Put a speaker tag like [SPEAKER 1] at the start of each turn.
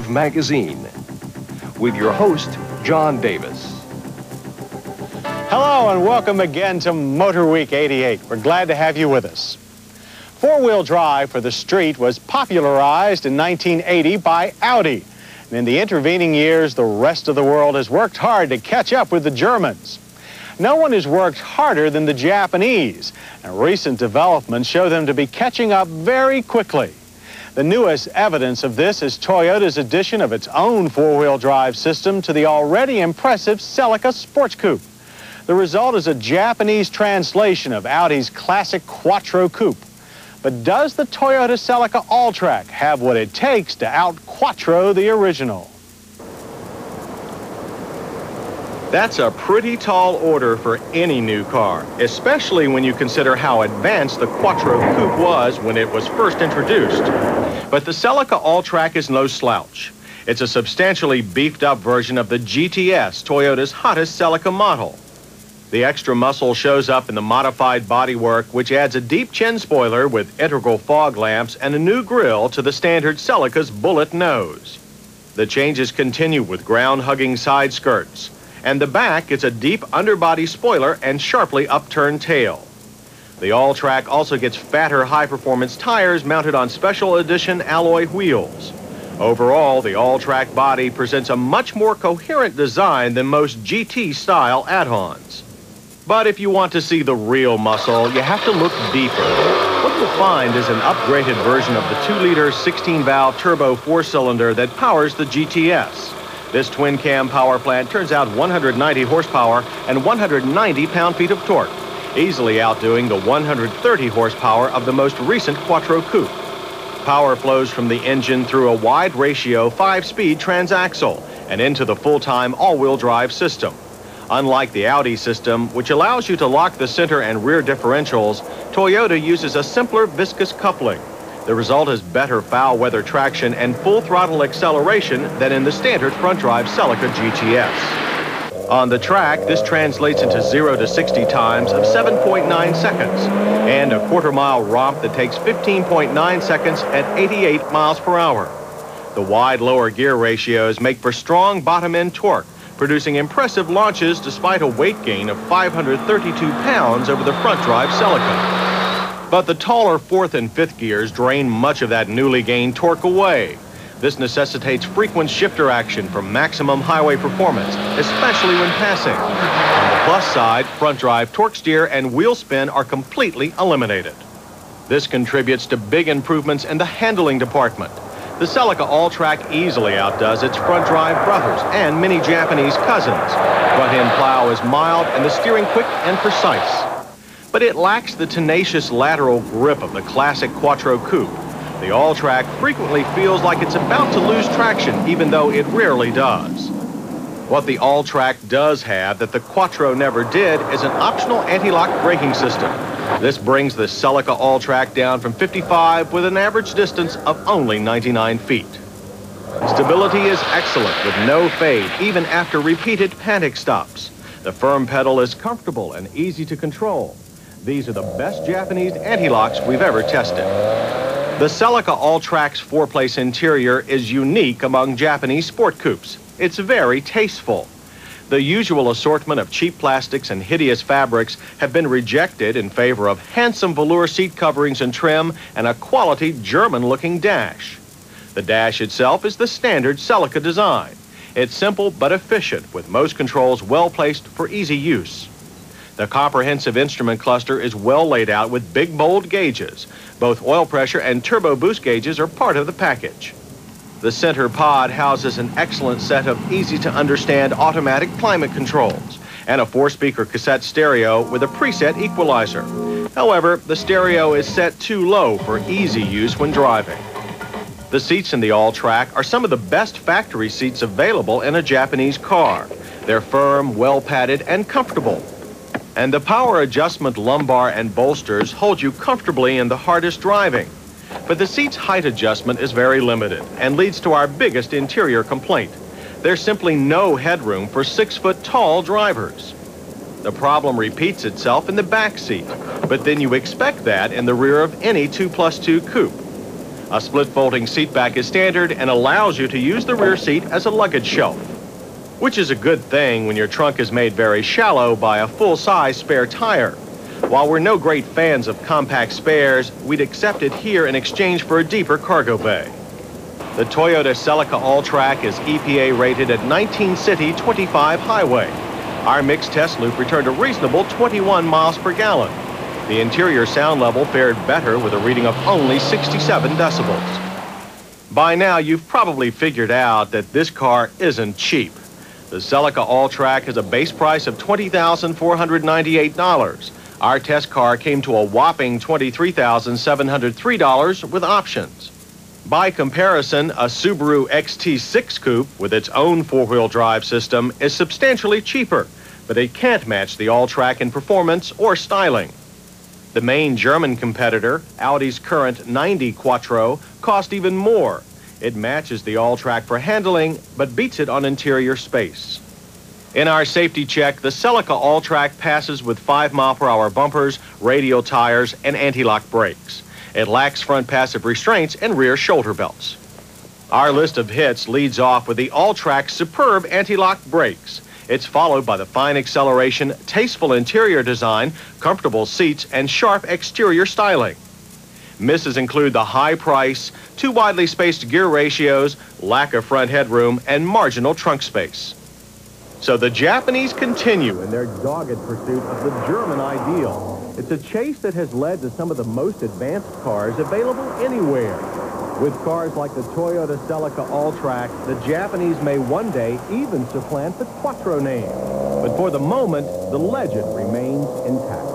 [SPEAKER 1] Automotive Magazine with your host, John Davis.
[SPEAKER 2] Hello and welcome again to Motor Week 88. We're glad to have you with us. Four-wheel drive for the street was popularized in 1980 by Audi. And in the intervening years, the rest of the world has worked hard to catch up with the Germans. No one has worked harder than the Japanese, and recent developments show them to be catching up very quickly. The newest evidence of this is Toyota's addition of its own four-wheel drive system to the already impressive Celica sports coupe. The result is a Japanese translation of Audi's classic Quattro coupe. But does the Toyota Celica AllTrac have what it takes to out-Quattro the original?
[SPEAKER 3] That's a pretty tall order for any new car, especially when you consider how advanced the Quattro coupe was when it was first introduced. But the Celica AllTrac is no slouch. It's a substantially beefed up version of the GTS, Toyota's hottest Celica model. The extra muscle shows up in the modified bodywork, which adds a deep chin spoiler with integral fog lamps and a new grille to the standard Celica's bullet nose. The changes continue with ground-hugging side skirts. And the back gets a deep underbody spoiler and sharply upturned tail. The AllTrac also gets fatter high-performance tires mounted on special edition alloy wheels. Overall, the AllTrac body presents a much more coherent design than most GT-style add-ons. But if you want to see the real muscle, you have to look deeper. What you'll find is an upgraded version of the 2-liter 16-valve turbo 4-cylinder that powers the GTS. This twin-cam power plant turns out 190 horsepower and 190 pound-feet of torque, easily outdoing the 130 horsepower of the most recent Quattro coupe. Power flows from the engine through a wide-ratio 5-speed transaxle and into the full-time all-wheel drive system. Unlike the Audi system, which allows you to lock the center and rear differentials, Toyota uses a simpler viscous coupling. The result is better foul-weather traction and full-throttle acceleration than in the standard front-drive Celica GTS. On the track, this translates into 0 to 60 times of 7.9 seconds and a quarter-mile romp that takes 15.9 seconds at 88 miles per hour. The wide lower gear ratios make for strong bottom-end torque, producing impressive launches despite a weight gain of 532 pounds over the front-drive Celica. But the taller 4th and 5th gears drain much of that newly gained torque away. This necessitates frequent shifter action for maximum highway performance, especially when passing. On the plus side, front-drive torque steer and wheel spin are completely eliminated. This contributes to big improvements in the handling department. The Celica AllTrac easily outdoes its front-drive brothers and many Japanese cousins. Front-end plow is mild and the steering quick and precise. But it lacks the tenacious lateral grip of the classic Quattro coupe. The AllTrac frequently feels like it's about to lose traction, even though it rarely does. What the AllTrac does have that the Quattro never did is an optional anti-lock braking system. This brings the Celica AllTrac down from 55 with an average distance of only 99 feet. Stability is excellent with no fade, even after repeated panic stops. The firm pedal is comfortable and easy to control. These are the best Japanese anti-locks we've ever tested. The Celica AllTrac's 4-place interior is unique among Japanese sport coupes. It's very tasteful. The usual assortment of cheap plastics and hideous fabrics have been rejected in favor of handsome velour seat coverings and trim and a quality German-looking dash. The dash itself is the standard Celica design. It's simple but efficient, with most controls well placed for easy use. The comprehensive instrument cluster is well laid out with big, bold gauges. Both oil pressure and turbo boost gauges are part of the package. The center pod houses an excellent set of easy-to-understand automatic climate controls and a 4-speaker cassette stereo with a preset equalizer. However, the stereo is set too low for easy use when driving. The seats in the AllTrac are some of the best factory seats available in a Japanese car. They're firm, well-padded, and comfortable. And the power adjustment lumbar and bolsters hold you comfortably in the hardest driving. But the seat's height adjustment is very limited and leads to our biggest interior complaint. There's simply no headroom for 6-foot-tall drivers. The problem repeats itself in the back seat, but then you expect that in the rear of any 2+2 coupe. A split folding seat back is standard and allows you to use the rear seat as a luggage shelf, which is a good thing when your trunk is made very shallow by a full-size spare tire. While we're no great fans of compact spares, we'd accept it here in exchange for a deeper cargo bay. The Toyota Celica AllTrac is EPA rated at 19 city, 25 highway. Our mixed test loop returned a reasonable 21 miles per gallon. The interior sound level fared better with a reading of only 67 decibels. By now, you've probably figured out that this car isn't cheap. The Celica AllTrac has a base price of $20,498. Our test car came to a whopping $23,703 with options. By comparison, a Subaru XT6 Coupe with its own four-wheel drive system is substantially cheaper, but it can't match the AllTrac in performance or styling. The main German competitor, Audi's current 90 Quattro, cost even more. It matches the AllTrac for handling, but beats it on interior space. In our safety check, the Celica AllTrac passes with 5-mile-per-hour bumpers, radial tires, and anti-lock brakes. It lacks front passive restraints and rear shoulder belts. Our list of hits leads off with the AllTrac's superb anti-lock brakes. It's followed by the fine acceleration, tasteful interior design, comfortable seats, and sharp exterior styling. Misses include the high price, too widely spaced gear ratios, lack of front headroom, and marginal trunk space. So the Japanese continue in their dogged pursuit of the German ideal. It's a chase that has led to some of the most advanced cars available anywhere. With cars like the Toyota Celica AllTrac, the Japanese may one day even supplant the Quattro name. But for the moment, the legend remains intact.